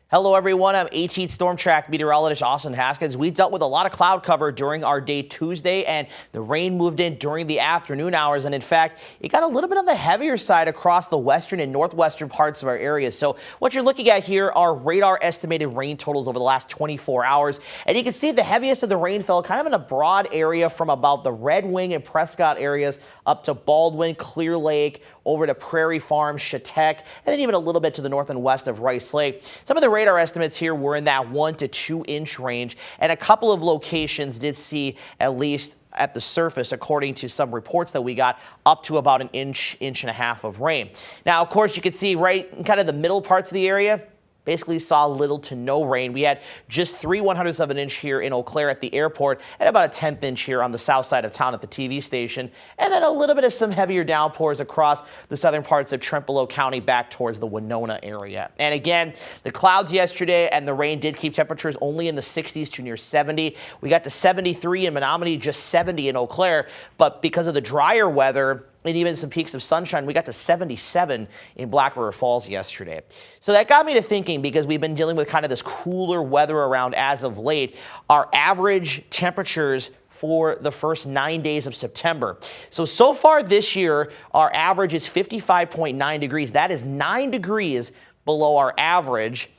Hello, everyone. I'm AT Storm Track meteorologist Austin Haskins. We dealt with a lot of cloud cover during our day Tuesday, and the rain moved in during the afternoon hours. And in fact, it got a little bit on the heavier side across the western and northwestern parts of our area. So what you're looking at here are radar estimated rain totals over the last 24 hours. And you can see the heaviest of the rain fell kind of in a broad area from about the Red Wing and Prescott areas up to Baldwin, Clear Lake, over to Prairie Farm, Chautauqua, and then even a little bit to the north and west of Rice Lake. Some of the radar estimates here were in that 1 to 2 inch range, and a couple of locations did see, at least at the surface, according to some reports that we got, up to about an inch and a half of rain. Now, of course, you can see right in kind of the middle parts of the area, basically saw little to no rain. We had just 3/100ths of an inch here in Eau Claire at the airport and about a 1/10 inch here on the south side of town at the TV station. And then a little bit of some heavier downpours across the southern parts of Trempealeau County back towards the Winona area. And again, the clouds yesterday and the rain did keep temperatures only in the 60s to near 70. We got to 73 in Menominee, just 70 in Eau Claire. But because of the drier weather, and even some peaks of sunshine, we got to 77 in Black River Falls yesterday. So that got me to thinking, because we've been dealing with kind of this cooler weather around as of late, our average temperatures for the first 9 days of September. So far this year, our average is 55.9 degrees. That is 9 degrees below our average.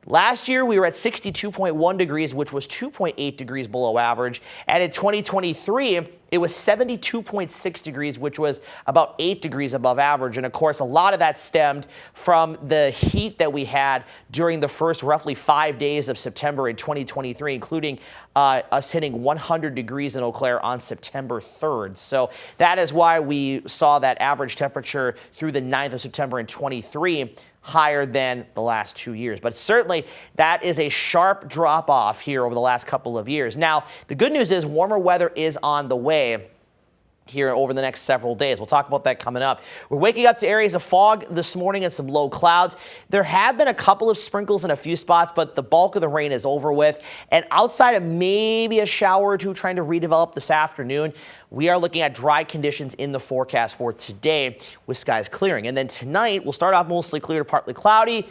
Last year, we were at 62.1 degrees, which was 2.8 degrees below average. And in 2023, it was 72.6 degrees, which was about 8 degrees above average. And of course, a lot of that stemmed from the heat that we had during the first roughly 5 days of September in 2023, including us hitting 100 degrees in Eau Claire on September 3rd. So that is why we saw that average temperature through the 9th of September in 23 higher than the last 2 years. But certainly that is a sharp drop off here over the last couple of years. Now, the good news is warmer weather is on the way here over the next several days. We'll talk about that coming up. We're waking up to areas of fog this morning and some low clouds. There have been a couple of sprinkles in a few spots, but the bulk of the rain is over with. And outside of maybe a shower or two trying to redevelop this afternoon, we are looking at dry conditions in the forecast for today with skies clearing. And then tonight, we'll start off mostly clear to partly cloudy.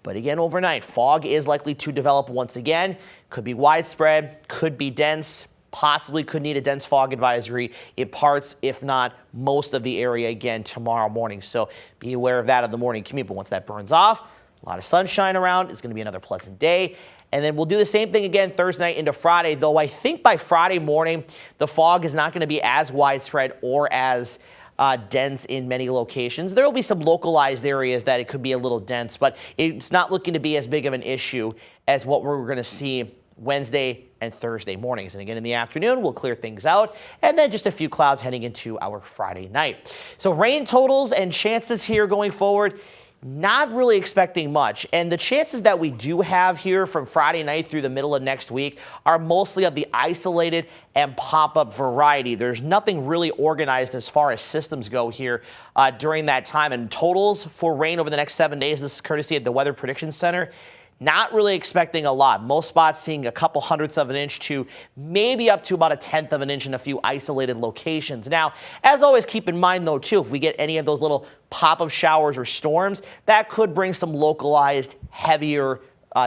But again, overnight, fog is likely to develop once again. Could be widespread, could be dense. Possibly could need a dense fog advisory in parts, if not most of the area again tomorrow morning. So be aware of that on the morning commute. But once that burns off, a lot of sunshine around. It's going to be another pleasant day. And then we'll do the same thing again Thursday night into Friday, though I think by Friday morning, the fog is not going to be as widespread or as dense in many locations. There will be some localized areas that it could be a little dense, but it's not looking to be as big of an issue as what we're going to see Wednesday and Thursday mornings. And again, in the afternoon, we'll clear things out, and then just a few clouds heading into our Friday night. So rain totals and chances here going forward, not really expecting much. And the chances that we do have here from Friday night through the middle of next week are mostly of the isolated and pop-up variety. There's nothing really organized as far as systems go here during that time. And totals for rain over the next 7 days, this is courtesy of the Weather Prediction Center. Not really expecting a lot. Most spots seeing a couple hundredths of an inch to maybe up to about a 1/10 of an inch in a few isolated locations. Now, as always, keep in mind, though, too, if we get any of those little pop-up showers or storms, that could bring some localized, heavier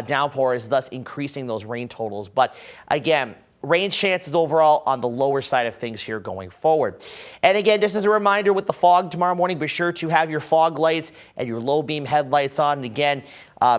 downpours, thus increasing those rain totals. But again, rain chances overall on the lower side of things here going forward. And again, just as a reminder, with the fog tomorrow morning, be sure to have your fog lights and your low beam headlights on. And again,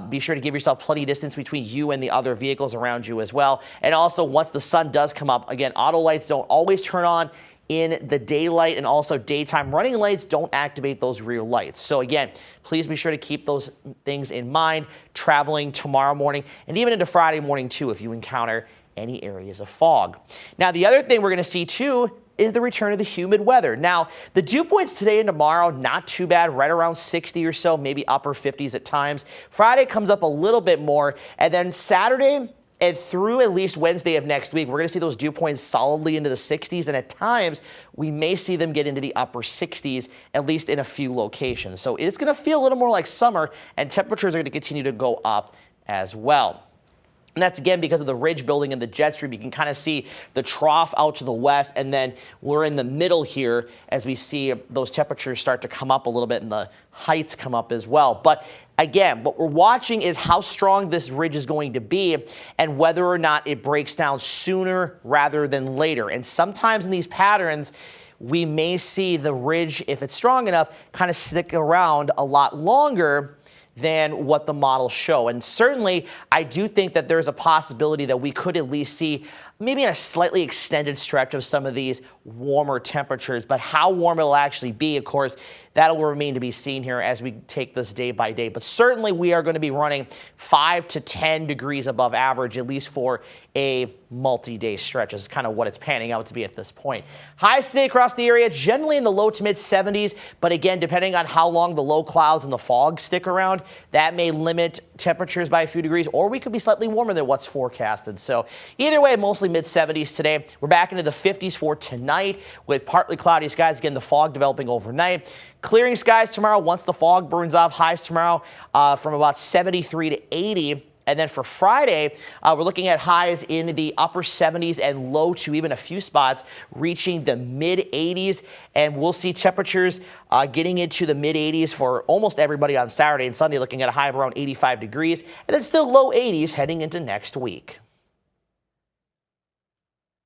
be sure to give yourself plenty of distance between you and the other vehicles around you as well. And also, once the sun does come up, again, auto lights don't always turn on in the daylight, and also daytime running lights don't activate those rear lights. So again, please be sure to keep those things in mind traveling tomorrow morning and even into Friday morning too if you encounter any areas of fog. Now, the other thing we're going to see too is the return of the humid weather. Now, the dew points today and tomorrow, not too bad, right around 60 or so, maybe upper 50s at times. Friday comes up a little bit more, and then Saturday and through at least Wednesday of next week, we're going to see those dew points solidly into the 60s, and at times we may see them get into the upper 60s, at least in a few locations. So it's going to feel a little more like summer, and temperatures are going to continue to go up as well. And that's, again, because of the ridge building in the jet stream. You can kind of see the trough out to the west, and then we're in the middle here as we see those temperatures start to come up a little bit and the heights come up as well. But Again, what we're watching is how strong this ridge is going to be and whether or not it breaks down sooner rather than later. And sometimes in these patterns, we may see the ridge, if it's strong enough, kind of stick around a lot longer than what the models show. And certainly, I do think that there's a possibility that we could at least see maybe in a slightly extended stretch of some of these warmer temperatures. But how warm it'll actually be, of course, that'll remain to be seen here as we take this day by day. But certainly we are going to be running 5 to 10 degrees above average, at least for a multi-day stretch is kind of what it's panning out to be at this point. Highs today across the area, generally in the low to mid 70s. But again, depending on how long the low clouds and the fog stick around, that may limit temperatures by a few degrees, or we could be slightly warmer than what's forecasted. So either way, mostly mid 70s today. We're back into the 50s for tonight with partly cloudy skies. Again, the fog developing overnight. Clearing skies tomorrow once the fog burns off. Highs tomorrow from about 73 to 80. And then for Friday, we're looking at highs in the upper 70s and low to even a few spots reaching the mid 80s. And we'll see temperatures getting into the mid 80s for almost everybody on Saturday and Sunday, looking at a high of around 85 degrees. And then still low 80s heading into next week.